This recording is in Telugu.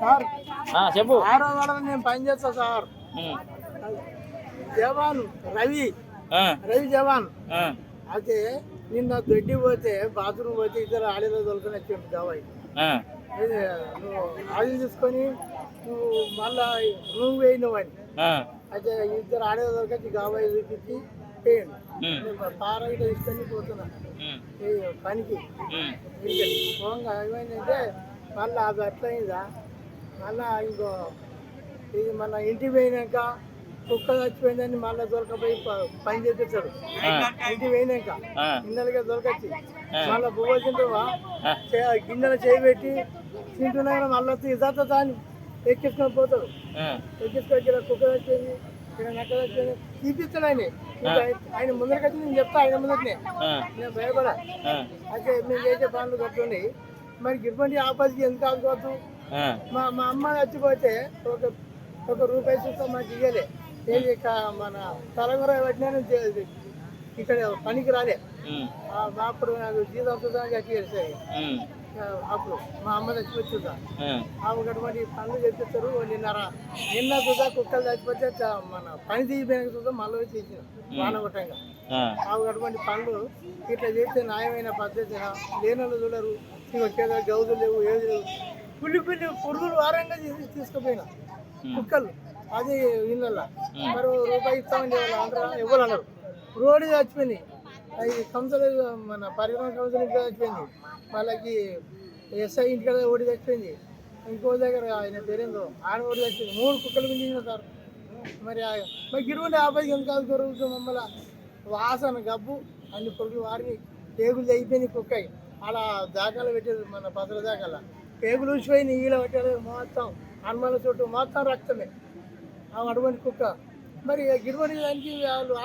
సార్ చెప్పు. 6వ వాడలో నేను పని చేస్తా సార్. జవాన్ రవి జవాన్. అయితే నిన్న దొడ్డి పోతే బాత్రూమ్ పోతే ఇద్దరు ఆడలో దొరకని వచ్చి కావాలి. నువ్వు ఆయిల్ తీసుకొని నువ్వు మళ్ళా నువ్వు వేయినవని. అయితే ఇద్దరు ఆడలో దొరకచ్చి కావాలి చూపించి వేయండి. పార ఇట తీసుకొని పోతున్నా పనికి. పోగా ఏమైందంటే మళ్ళీ అది అట్లయిందా, మళ్ళా ఇంకో ఇది మళ్ళీ ఇంటికి పోయినాక కుక్క చచ్చిపోయిందని మళ్ళీ దొరకపోయి పని చేపిస్తాడు. ఇంటికి పోయినాక గిన్నెలుగా దొరకచ్చి మళ్ళీ పువ్వు తింటావా గిన్నెలు చేయబెట్టి తింటున్నా మళ్ళీ ఇదంతా దాన్ని ఎక్కించుకొని పోతాడు. ఎక్కించుకొని కుక్క చచ్చిపోయింది, ఇక్కడ నక్క చచ్చిపోయింది తీపిస్తాడు ఆయన. ఆయన ముందరకచ్చి నేను చెప్తా, ఆయన ముందరనే నేను భయపడా. అయితే మేము చేసే పనులు కట్టుండి మరి గిరిపండి ఆపదికి ఎందుకు ఆదుకోవద్దు. మా అమ్మ చచ్చిపోతే ఒక రూపాయి చూస్తా మాకు ఇయ్యలే. ఏది మన తలగొర పట్టినా ఇక్కడ పనికి రాలే. అప్పుడు నాకు జీతం వస్తుందని కట్టేస్తాయి. అప్పుడు మా అమ్మ చచ్చిపోతుందా అటువంటి పనులు చెప్పిస్తారు. నిన్న చూద్దా కుక్కలు చచ్చిపోతే మన పని తీసిపోయిన చూద్దా మళ్ళీ వచ్చి ఇచ్చిన వానగొట్టంగా. అటువంటి పనులు ఇట్లా చేస్తే న్యాయమైన పద్ధతిన లేనోళ్ళు చూడరు. ఇంకొక గౌజులు లేవు, ఏది లేవు. పుల్లి పురుగులు వారంగా తీసుకుపోయినా కుక్కలు అది ఇళ్ళల్లో. మరి రూపాయి ఇస్తామని ఎవరు అన్నారు. రోడ్డు చచ్చిపోయింది. అది కౌన్సిలర్ మన పరిశ్రమ కౌన్సిల్ ఇంటికి చచ్చిపోయింది. వాళ్ళకి ఎస్ఐ ఇంటికి ఓడి చచ్చిపోయింది. ఇంకో దగ్గర ఆయన పేరేందో ఆయన ఓడి చచ్చిపోయింది. 3 కుక్కలు మించిన సార్. మరి గిరువుని ఆపదికి ఎందుకు ఆదుకోరు మమ్మల్ని. వాసన గబ్బు అన్ని పురుగులు వారిని పేగులు అయిపోయినాయి. కుక్కయి అలా దాకాలు పెట్టేది మన పసల దాకాల పేగులు ఊసిపోయినాయి. ఈల పెట్టారు మొత్తం హనుమాల చుట్టూ మొత్తం రక్తమే. అటువంటి కుక్క మరి గిరువని దానికి వాళ్ళు